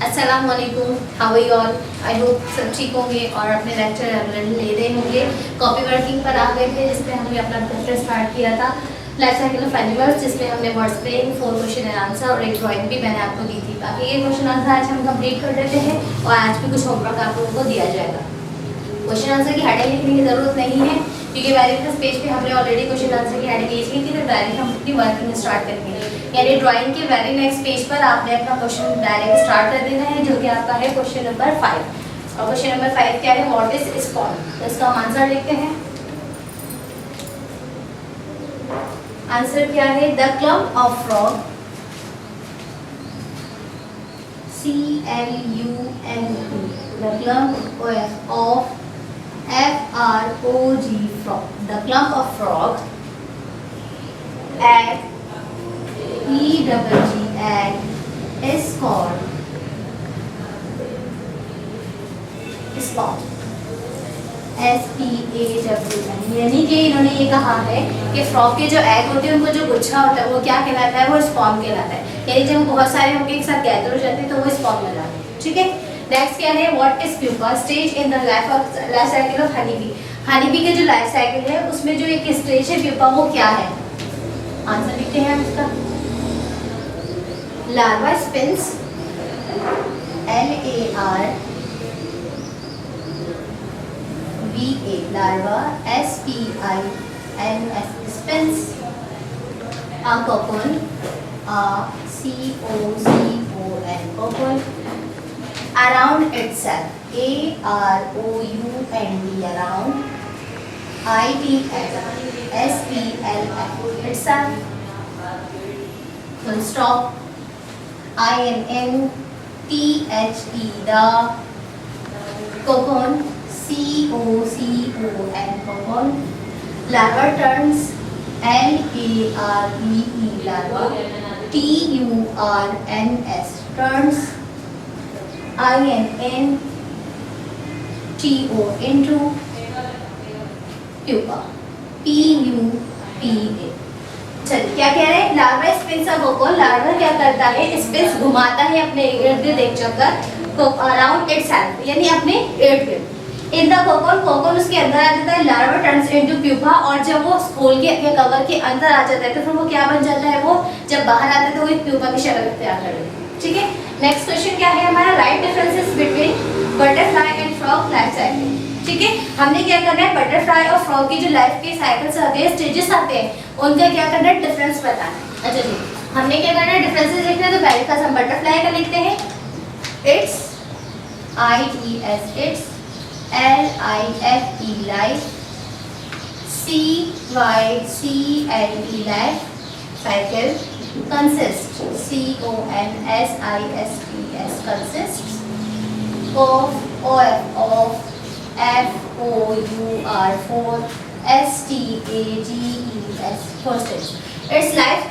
अस्सलाम वालेकुम, how are you all. I hope सब ठीक होंगे और अपने लेक्चर रेगुलरली ले रहे होंगे। कॉपी वर्किंग पर आ गए थे जिसमें हमने अपना चैप्टर स्टार्ट किया था लाइफ साइकिल ऑफ एनिमल्स, जिसमें हमने words playing 4 question and answer और एक ड्राइंग भी मैंने आपको दी थी। बाकी ये क्वेश्चन आंसर आज हम कंप्लीट कर देते हैं और आज भी कुछ होमवर्क आप लोगों को दिया जाएगा। क्वेश्चन आंसर की हेडिंग लिखने की ज़रूरत नहीं है क्योंकि डायरेक्ट पेज पे हमने ऑलरेडी क्वेश्चन आंसर की हेडिंग लिखी थी, तो डायरेक्ट हम अपनी वर्किंग स्टार्ट करेंगे। यानी ड्राइंग के वेरी नेक्स्ट पेज पर आपने अपना क्वेश्चन डायरेक्ट स्टार्ट कर देना है, जो कि आपका है क्वेश्चन नंबर 5। और क्वेश्चन नंबर 5 क्या है, व्हाट इज स्पॉन। तो इसका हम आंसर लिखते हैं। आंसर क्या है, the clump of frog, CLUMP, the clump of FROG, frog, the clump of frog at EGG is called spawn, SPAWN। यानी कि इन्होंने ये कहा है कि फ्रॉग के जो एग होते हैं उनको जो गुच्छा होता है वो क्या कहलाता है, वो स्पॉन कहलाता है। यानी जब बहुत सारे होंगे एक साथ गैदर हो जाते हैं तो वो स्पॉन कहलाते हैं। ठीक है, नेक्स्ट क्या है, what is pupa stage in the life cycle of honey bee. Honey bee के जो लाइफ साइकिल है उसमें जो एक स्टेज है प्यूपा, वो क्या है। आंसर लिखते हैं इसका। Larva spins, LARVA, larva, SPINS, spins, a cocoon, COCON, cocoon, around itself, AROUND, around, ITSPLF, itself, full stop, INNTHE, the cocoon, COCON, cocoon, larva turns, LARVE, larva, TURNS, turns, INNTO, into pupa, PUPA। चलिए क्या कह रहे हैं, larva spins अ cocoon. Larva क्या करता है, spins घुमाता है अपने इर्द गिर्द एक चक्कर, अराउंड इटसेल्फ, यानी अपने इर्द गिर्द। इन द कोकोन, कोकोन उसके अंदर आ जाता है, लार्वा टर्न्स इनटू प्यूपा, और जब वो खोल के अपने कवर के अंदर आ जाता है तो फिर वो क्या बन जाता है, वो जब बाहर आता है तो वो एक प्यूपा की शक्ल इख्तियार कर लेता है। ठीक है, नेक्स्ट क्वेश्चन क्या है हमारा, right differences between butterfly and frog life cycle. ठीक है, हमने क्या करना है, बटरफ्लाई और फ्रॉग की जो लाइफ के साइकिल्स आते हैं, स्टेजेस आते हैं, उनका क्या करना है, डिफरेंस बताना है। अच्छा जी, हमने क्या करना है, डिफरेंसेस लिखना है। तो पहले का हम बटरफ्लाई का लिखते हैं, it's, ITS, it's, LIFE, life, CYCLE, life cycle, consist, CONSISTS, consists of FOUR, for, STAGES, four stages। Its life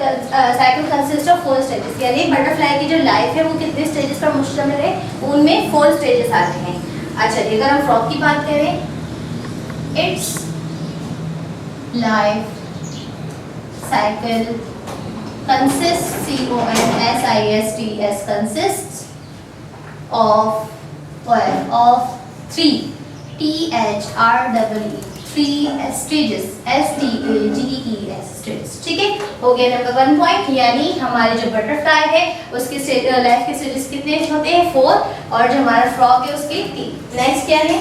cycle consists of 4 stages। यानी बटरफ्लाई की जो लाइफ है वो कितने स्टेजेस पर मुश्तमिल है, उनमें 4 स्टेजेस आते हैं। अच्छा जी, अगर हम फ्रॉग की बात करें, it's life cycle consists, CONSISTS, consists of 3 THREE, 3 stages, STAGES, stages। ठीक है, हो गया नंबर 1 पॉइंट। यानी हमारे जो बटरफ्लाई है उसके लाइफ के स्टेजेस कितने होते हैं, 4, और जो हमारा फ्रॉग है उसके 3। नेक्स्ट क्या है,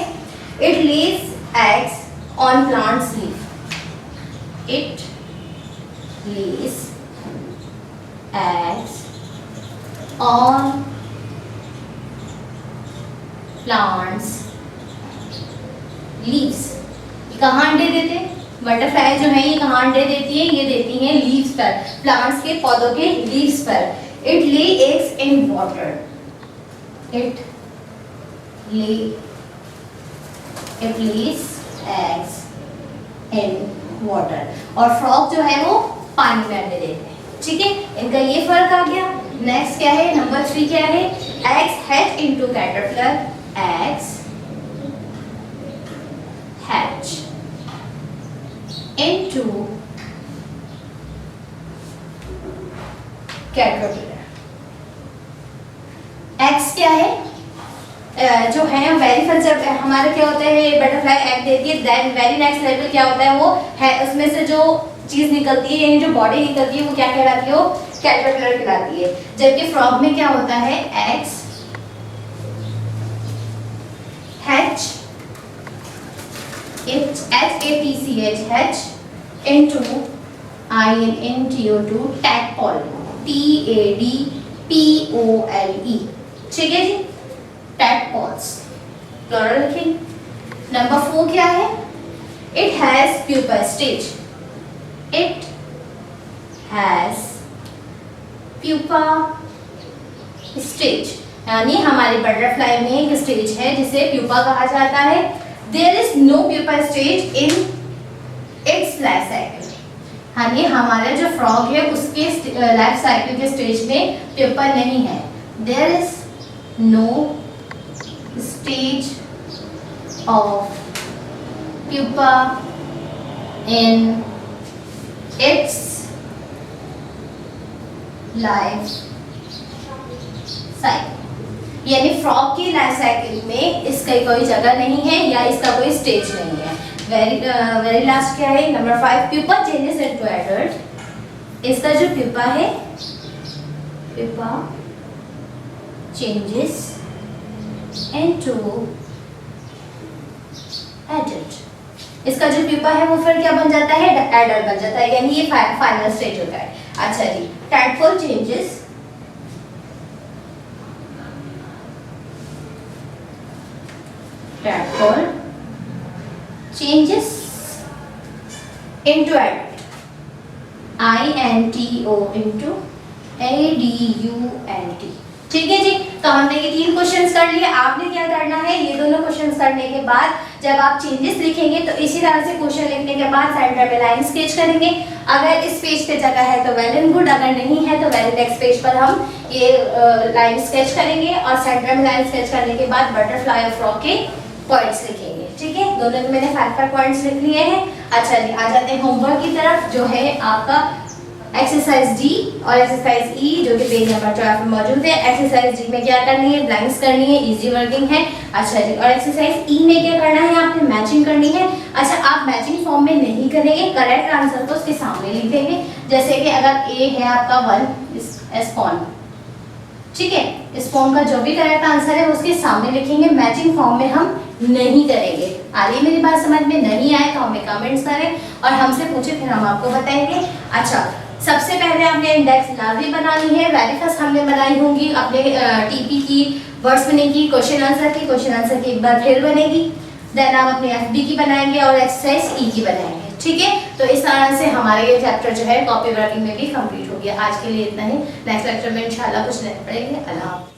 it Lay's eggs on plants leaf, it Lay's eggs on plants leaves। ये कहाँ अंडे देते हैं, बटरफ्लाई जो है ये कहाँ अंडे देती है, ये देती हैं लीव्स पर, प्लांट्स के पौधों के लीव्स पर। It lay eggs in water, it Lay's eggs in water, और फ्रॉग जो है वो पानी में अंडे देते हैं। ठीक है, इनका ये फर्क आ गया। नेक्स्ट क्या है, नंबर 3 क्या है, eggs hatch into caterpillar, eggs hatch into caterpillar। X क्या है? जो है वेरी फर्स्ट जब हमारे क्या होता है बटरफ्लाई एग देती है, देन वेरी नेक्स्ट लेवल क्या होता है वो है उसमें से जो चीज निकलती है यानी जो बॉडी निकलती है वो क्या कहलाती है, वो कैटरपिलर कहलाती है। जबकि फ्रॉग में क्या होता है eggs hatch it's HATCH into INTO2 tadpole TADPOLE, ठीक है जी, tadpoles प्लूरल लिखेंगे। नंबर 4 क्या है, it has pupa stage, it has pupa stage यानी हमारे बटरफ्लाई में एक स्टेज है जिसे प्यूपा कहा जाता है। There is no pupa stage in its life cycle, यानी हमारा जो फ्रॉग है उसके लाइफ साइकिल के स्टेज में प्यूपा नहीं है। There is no stage of pupa in its life cycle, यानी फ्रॉग की लाइफ साइकिल में इसका कोई जगह नहीं है या इसका कोई स्टेज नहीं है। वेरी लास्ट क्या है, number 5, pupa changes into adult. इसका जो प्यूपा है, प्यूपा चेंजेस इनटू एडल्ट। इसका जो प्यूपा है वो फिर क्या बन जाता है, एडल्ट बन जाता है, यानी ये फाइनल स्टेज होता है। अच्छा जी, tadpole changes tadpole changes into adult, INTO into ADULT, ठीक है जी। तो हमने ये 3 क्वेश्चंस कर लिए। आपने क्या करना है, ये दोनों क्वेश्चंस करने के बाद जब आप चेंजेस लिखेंगे तो इसी तरह से क्वेश्चन लिखने के बाद सेंटर में लाइन स्केच करेंगे। अगर इस पेज पे जगह है तो वेल एंड गुड, अगर नहीं है तो वेरी नेक्स्ट पेज पर हम ये लाइन स्केच करेंगे और सेंटर में लाइन स्केच करने के बाद बटरफ्लाई और फ्रॉग के पॉइंट्स लिखेंगे, ठीक है। दोनों में मैंने 5 पॉइंट्स लिख लिए हैं। अच्छा जी, आ जाते हैं होमवर्क की तरफ, जो है आपका एक्सरसाइज डी और एक्सरसाइज ई, जो कि पेज नंबर 12 में मौजूद है। एक्सरसाइज डी में क्या करनी है, ब्लैंक्स करनी है, इजी वर्किंग है। अच्छा जी, और एक्सरसाइज ई में क्या करना है, आपने मैचिंग करनी है। अच्छा, आप मैचिंग फॉर्म में नहीं करेंगे, करेक्ट आंसर को उसके सामने लिख देंगे। जैसे कि अगर ए है आपका 1 स्पॉन, ठीक है, स्पॉन का जो भी करेक्ट आंसर है उसके सामने लिखेंगे, मैचिंग फॉर्म में हम नहीं करेंगे। आ रही मेरी बात समझ में, नहीं आए तो हमें कमेंट्स करें और हमसे पूछे, फिर हम आपको बताएंगे। अच्छा, सबसे पहले आपने इंडेक्स लार्वे बनानी है। वेरी फर्स्ट हमने बनाई होंगी अपने टीपी की, वर्ड्स बनेगी, क्वेश्चन आंसर की एक बार फिर बनेगी। देन आप अपने एफबी की बनाएंगे और एक्सरसाइज ई की बनाएंगे, ठीक है। तो इस तरह से हमारे ये चैप्टर जो है कॉपी वर्किंग में भी कंप्लीट हो गया। आज के लिए इतना ही, नेक्स्ट लेक्चर में इंशाल्लाह कुछ नए पढ़ेंगे। अल्लाह।